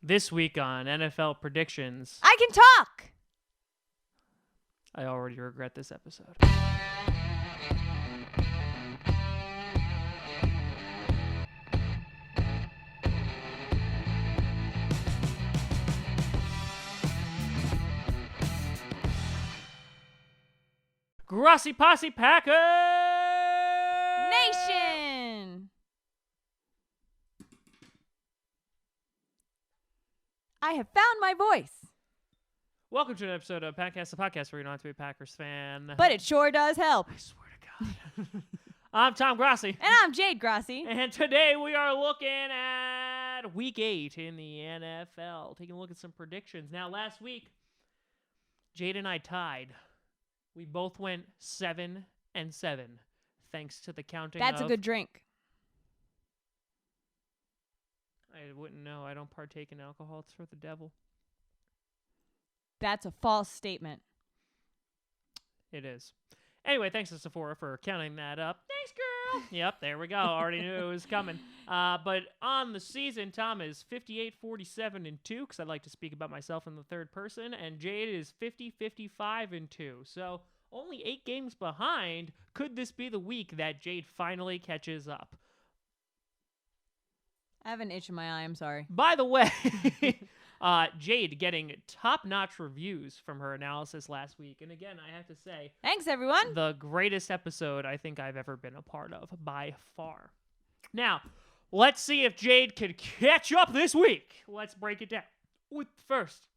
This week on NFL predictions. I can talk! I already regret this episode. Grassy Posse Packer Nation! I have found my voice. Welcome to an episode of Packcast, the podcast where you don't have to be a Packers fan. But it sure does help. I swear to God. I'm Tom Grassi. And I'm Jade Grassi. And today we are looking at Week 8 in the NFL. Taking a look at some predictions. Now, last week, Jade and I tied. We both went 7-7, thanks to the counting That's a good drink. I wouldn't know. I don't partake in alcohol. It's for the devil. That's a false statement. It is. Anyway, thanks to Sephora for counting that up. Thanks, girl. Yep, there we go. Already knew it was coming. But on the season, Tom is 58-47-2, because I like to speak about myself in the third person, and Jade is 50-55-2. So only 8 games behind. Could this be the week that Jade finally catches up? I have an itch in my eye. I'm sorry. By the way, Jade getting top-notch reviews from her analysis last week. And again, I have to say, Thanks, everyone. the greatest episode I think I've ever been a part of, by far. Now, let's see if Jade can catch up this week. Let's break it down. With first,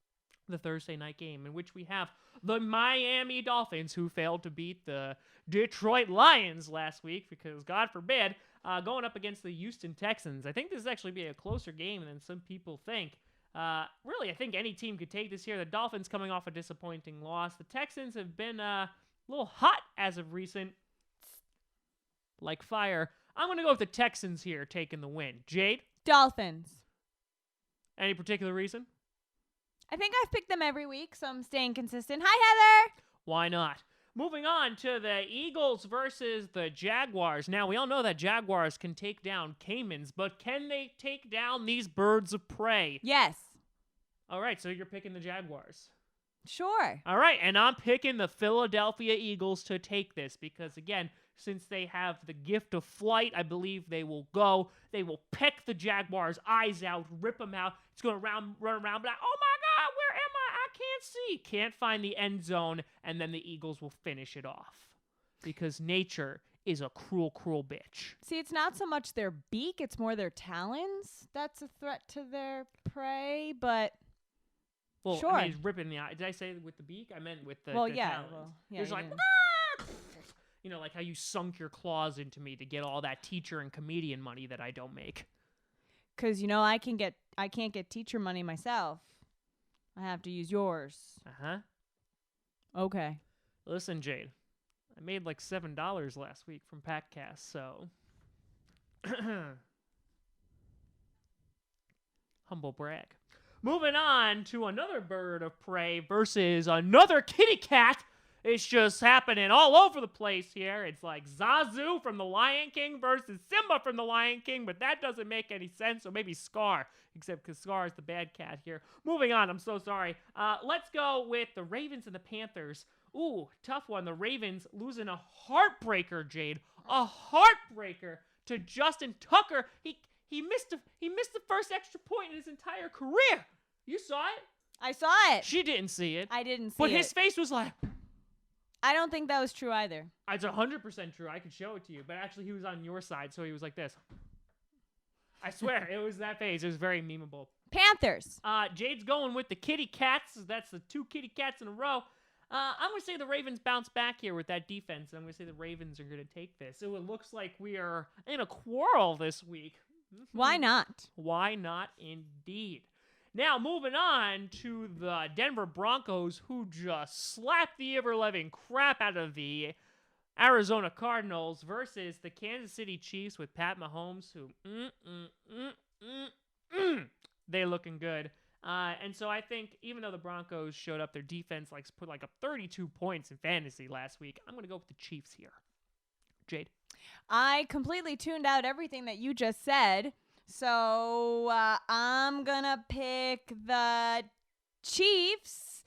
the Thursday night game, in which we have the Miami Dolphins, who failed to beat the Detroit Lions last week, because, God forbid, going up against the Houston Texans. I think this is actually be a closer game than some people think. Really, I think any team could take this year. The Dolphins coming off a disappointing loss. The Texans have been a little hot as of recent, like fire. I'm going to go with the Texans here, taking the win. Jade? Dolphins. Any particular reason? I think I've picked them every week, so I'm staying consistent. Hi, Heather. Why not? Moving on to the Eagles versus the Jaguars. Now, we all know that Jaguars can take down Caimans, but can they take down these birds of prey? Yes. All right, so you're picking the Jaguars. Sure. All right, and I'm picking the Philadelphia Eagles to take this because, again, since they have the gift of flight, I believe they will go. They will peck the Jaguars' eyes out, rip them out. It's going to run around, be like, oh my God, where am I? I can't see. Can't find the end zone, and then the Eagles will finish it off because nature is a cruel, crual bitch. See, it's not so much their beak, it's more their talons. That's a threat to their prey, but Well, sure. I mean, he's ripping the eye. Did I say with the beak? I meant with the Well, the yeah. talons. Well, yeah. There's you like, didn't. you know, like how you sunk your claws into me to get all that teacher and comedian money that I don't make. 'Cause you know I can't get teacher money myself. I have to use yours. Uh-huh. Okay. Listen, Jade, I made like $7 last week from Packcast, so humble brag. Moving on to another bird of prey versus another kitty cat. It's just happening all over the place here. It's like Zazu from The Lion King versus Simba from The Lion King, but that doesn't make any sense, so maybe Scar, except because Scar is the bad cat here. Moving on, I'm so sorry. Let's go with the Ravens and the Panthers. Ooh, tough one. The Ravens losing a heartbreaker, Jade. A heartbreaker to Justin Tucker. He missed the first extra point in his entire career. You saw it? I saw it. She didn't see it. I didn't see But it. his face was like... I don't think that was true either. It's 100% true. I can show it to you. But actually, he was on your side, so he was like this. I swear, it was that face. It was very memeable. Panthers. Jade's going with the kitty cats. That's the 2 kitty cats in a row. I'm going to say the Ravens bounce back here with that defense. I'm going to say the Ravens are going to take this. So it looks like we are in a quarrel this week. Why not? Why not, indeed. Now, moving on to the Denver Broncos, who just slapped the ever-loving crap out of the Arizona Cardinals versus the Kansas City Chiefs with Pat Mahomes, who, they looking good. And so I think even though the Broncos showed up, their defense put up 32 points in fantasy last week, I'm going to go with the Chiefs here. Jade? I completely tuned out everything that you just said So I'm going to pick the Chiefs.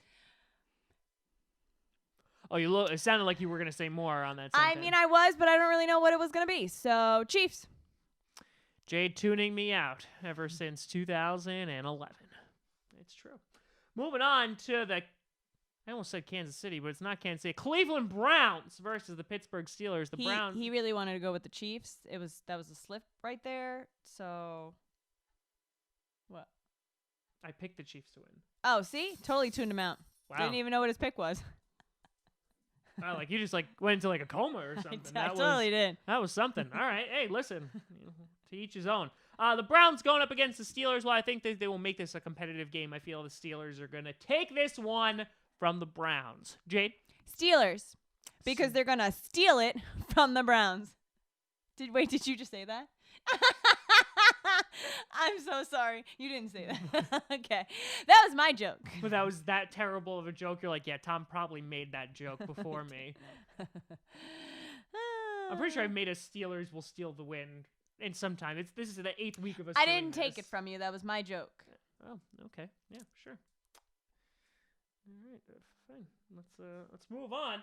Oh, it sounded like you were going to say more on that I sentence. mean, I was, but I don't really know what it was going to be. So Chiefs. Jade tuning me out ever since 2011. It's true. Moving on to I almost said Kansas City, but it's not Kansas City. Cleveland Browns versus the Pittsburgh Steelers. Browns. He really wanted to go with the Chiefs. That was a slip right there. So what? I picked the Chiefs to win. Oh, see? Totally tuned him out. Wow. Didn't even know what his pick was. Wow, like you just went into like a coma or something. I totally did. That was something. All right. Hey, listen. To each his own. The Browns going up against the Steelers. Well, I think they will make this a competitive game. I feel the Steelers are going to take this one from the Browns. Jade? Steelers. Because they're going to steal it from the Browns. Did you just say that? I'm so sorry. You didn't say that. Okay. That was my joke. But that was that terrible of a joke. You're like, yeah, Tom probably made that joke before me. I'm pretty sure I made a Steelers will steal the win in some time. This is the 8th week of us. I didn't take it from you. That was my joke. Oh, okay. Yeah, sure. All right, fine. Let's move on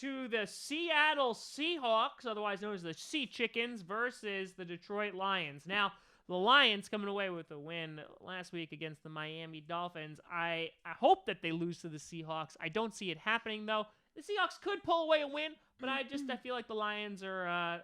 to the Seattle Seahawks, otherwise known as the Sea Chickens, versus the Detroit Lions. Now, the Lions coming away with a win last week against the Miami Dolphins. I hope that they lose to the Seahawks. I don't see it happening, though. The Seahawks could pull away a win, but I feel like the Lions are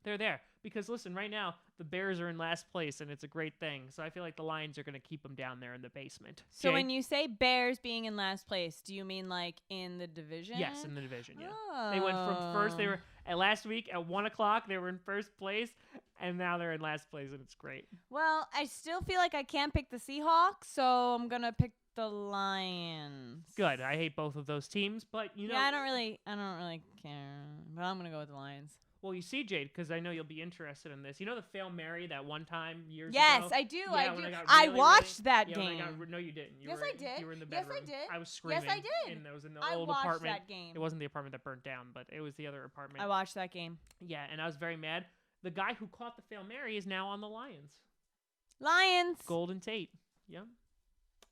they're there. Because, listen, right now, the Bears are in last place, and it's a great thing. So I feel like the Lions are going to keep them down there in the basement. So when you say Bears being in last place, do you mean like in the division? Yes, in the division, yeah. Oh. They went from first. They were last week at 1 o'clock. They were in first place, and now they're in last place, and it's great. Well, I still feel like I can't pick the Seahawks, so I'm going to pick the Lions. Good. I hate both of those teams, but you know. Yeah, I don't really care, but I'm going to go with the Lions. Well, you see, Jade, because I know you'll be interested in this. You know the Fail Mary that one time years ago? Yes, I do. Yeah, I do. I watched that game. No, you didn't. Yes, I did. You were in the Yes, bedroom. I did. I was screaming. Yes, I did. And it was in the I old watched apartment. that game. It wasn't the apartment that burnt down, but it was the other apartment. I watched that game. Yeah, and I was very mad. The guy who caught the Fail Mary is now on the Lions. Lions. Golden Tate. Yeah.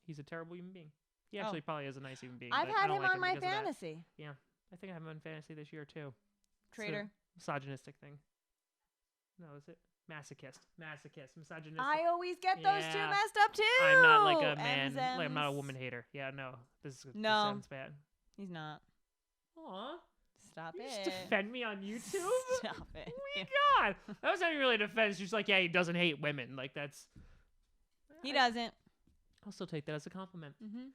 He's a terrible human being. He actually probably is a nice human being. I've but I had don't him like on my because of that. fantasy. Yeah. I think I have him on fantasy this year, too. Traitor. Misogynistic thing. No, is it? Masochist. Misogynistic. I always get those two Yeah. messed up too. I'm not like a man. M's. Like, I'm not a woman hater. Yeah, no. This No. sounds bad. He's not. Aw. Stop You it. just defend me on YouTube? Stop it. Oh my God. That was not even really a defense. Just like, yeah, he doesn't hate women. Like, that's... He doesn't. I'll still take that as a compliment. Mm-hmm.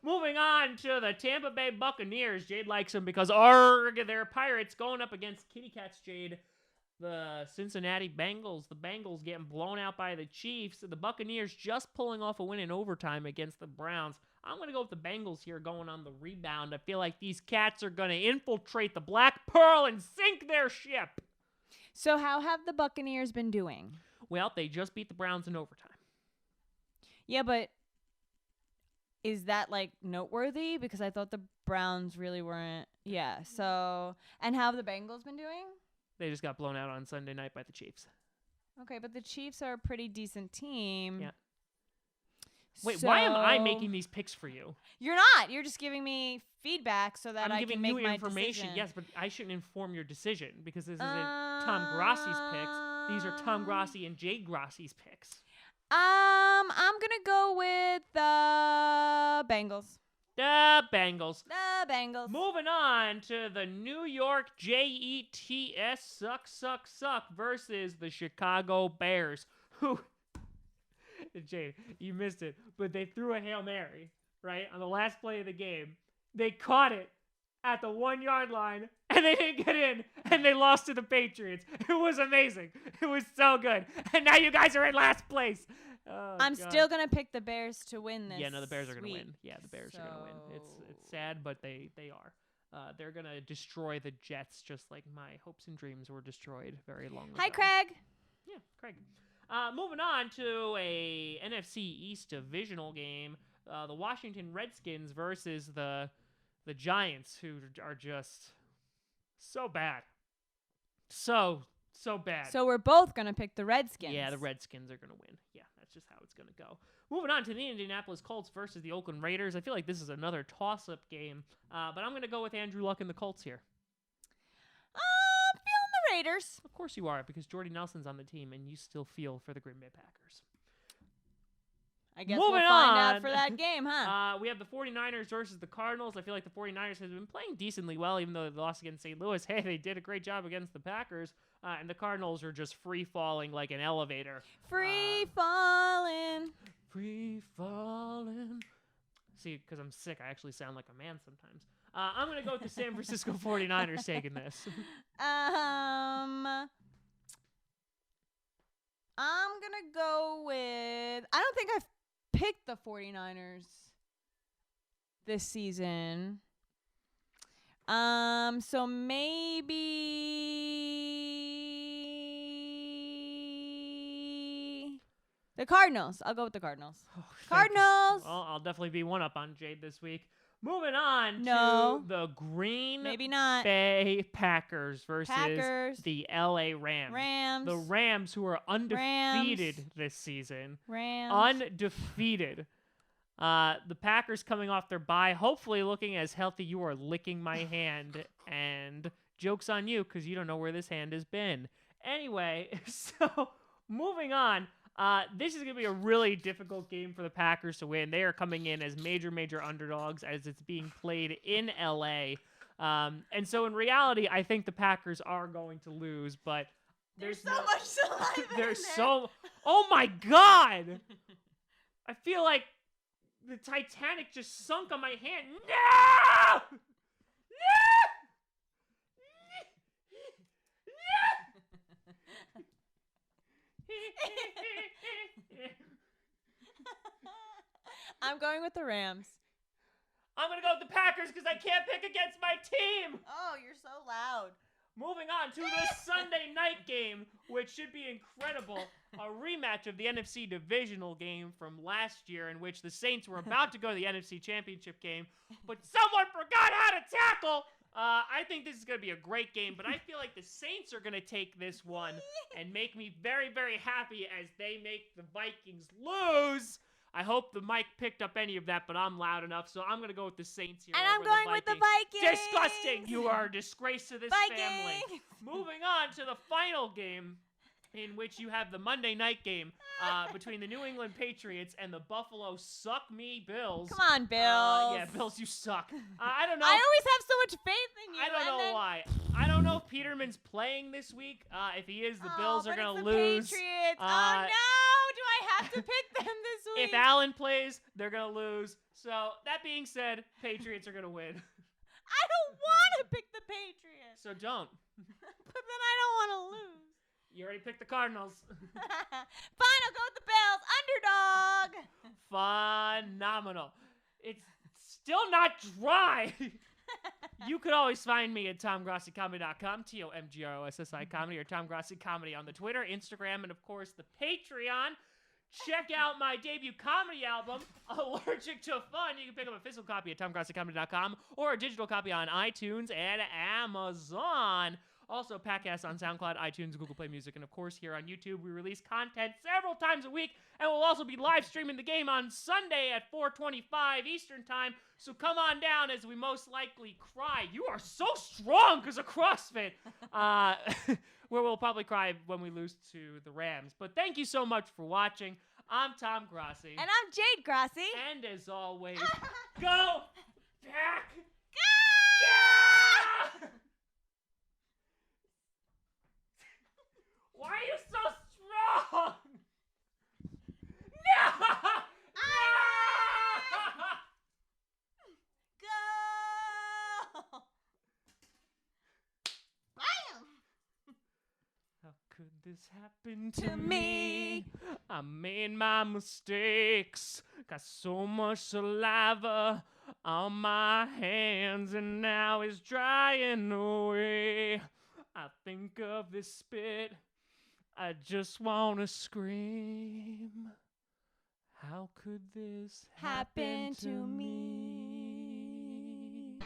Moving on to the Tampa Bay Buccaneers. Jade likes them because, arg, they're Pirates going up against Kitty Cats, Jade. The Cincinnati Bengals. The Bengals getting blown out by the Chiefs. The Buccaneers just pulling off a win in overtime against the Browns. I'm going to go with the Bengals here going on the rebound. I feel like these Cats are going to infiltrate the Black Pearl and sink their ship. So how have the Buccaneers been doing? Well, they just beat the Browns in overtime. Yeah, but is that like noteworthy? Because I thought the Browns really weren't. Yeah. So, and how have the Bengals been doing? They just got blown out on Sunday night by the Chiefs. Okay, but the Chiefs are a pretty decent team. Yeah. Wait, why am I making these picks for you? You're not. You're just giving me feedback so that I'm I giving can make you my information. decision. Yes, but I shouldn't inform your decision because this isn't Tom Grassi's picks. These are Tom Grassi and Jade Grassi's picks. I'm gonna go with the Bengals. The Bengals. The Bengals. Moving on to the New York Jets suck versus the Chicago Bears. Who, Jade, you missed it, but they threw a Hail Mary, right, on the last play of the game. They caught it at the 1 yard line, and they didn't get in, and they lost to the Patriots. It was amazing. It was so good. And now you guys are in last place. Oh, I'm God. still going to pick the Bears to win this. Yeah, no, the Bears are going to week. win. Yeah, the Bears are going to win. It's sad, but they are. They're going to destroy the Jets just like my hopes and dreams were destroyed very long ago. Hi, Craig. Yeah, Craig. Moving on to a NFC East divisional game. The Washington Redskins versus the Giants, who are just so bad. So So bad. So we're both going to pick the Redskins. Yeah, the Redskins are going to win. Yeah, that's just how it's going to go. Moving on to the Indianapolis Colts versus the Oakland Raiders. I feel like this is another toss-up game, but I'm going to go with Andrew Luck and the Colts here. Feeling the Raiders. Of course you are, because Jordy Nelson's on the team, and you still feel for the Green Bay Packers. I guess Moving we'll find on. out for that game, huh? We have the 49ers versus the Cardinals. I feel like the 49ers have been playing decently well, even though they lost against St. Louis. Hey, they did a great job against the Packers, and the Cardinals are just free-falling like an elevator. Free falling. Free falling. See, because I'm sick, I actually sound like a man sometimes. I'm going to go with the San Francisco 49ers taking this. I'm going to go with... I don't think I've picked the 49ers this season. So maybe the Cardinals. I'll go with the Cardinals. Oh, Cardinals. Well, I'll definitely be one up on Jade this week. Moving on No. to the Green Maybe not. Bay Packers versus Packers. the LA Rams. Rams. The Rams, who are undefeated this season. Rams. Undefeated. The Packers coming off their bye, hopefully looking as healthy. You are licking my hand, and joke's on you because you don't know where this hand has been. Anyway, so moving on. This is going to be a really difficult game for the Packers to win. They are coming in as major underdogs as it's being played in LA. And so in reality, I think the Packers are going to lose, but There's so much saliva there's in there. so oh my god! I feel like the Titanic just sunk on my hand. No! No! I'm going with the Rams. I'm going to go with the Packers because I can't pick against my team. Oh, you're so loud. Moving on to the Sunday night game, which should be incredible. A rematch of the NFC divisional game from last year in which the Saints were about to go to the NFC Championship game, but someone forgot how to tackle. I think this is going to be a great game, but I feel like the Saints are going to take this one and make me very happy as they make the Vikings lose. I hope the mic picked up any of that, but I'm loud enough, so I'm going to go with the Saints here. And I'm going with the Vikings. Disgusting. You are a disgrace to this family. Vikings. Moving on to the final game, in which you have the Monday night game between the New England Patriots and the Buffalo Suck Me Bills. Come on, Bills. Yeah, Bills, you suck. I don't know. I always have so much faith in you. I don't know why. I don't know if Peterman's playing this week. If he is, the Bills are going to lose. Patriots. Oh, no. Do I have to pick them this week? If Allen plays, they're going to lose. So, that being said, Patriots are going to win. I don't want to pick the Patriots. So don't. But then I don't want to lose. You already picked the Cardinals. Fine, I'll go with the Bills. Underdog. Phenomenal. It's still not dry. You could always find me at TomGrossiComedy.com, TomGrossi Comedy, or Tom Grossi Comedy on the Twitter, Instagram, and of course the Patreon. Check out my debut comedy album, Allergic to Fun. You can pick up a physical copy at TomGrossiComedy.com or a digital copy on iTunes and Amazon. Also, podcasts on SoundCloud, iTunes, Google Play Music, and of course here on YouTube. We release content several times a week, and we'll also be live streaming the game on Sunday at 4:25 Eastern Time. So come on down as we most likely cry. You are so strong because of CrossFit. Where we'll probably cry when we lose to the Rams. But thank you so much for watching. I'm Tom Grossi. And I'm Jade Grossi. And as always, go Pack! Go! Yeah! Why are you so strong? No! Go! Bam! How could this happen to me? I made my mistakes. Got so much saliva on my hands, and now it's drying away. I think of this spit. I just want to scream. How could this happen to me?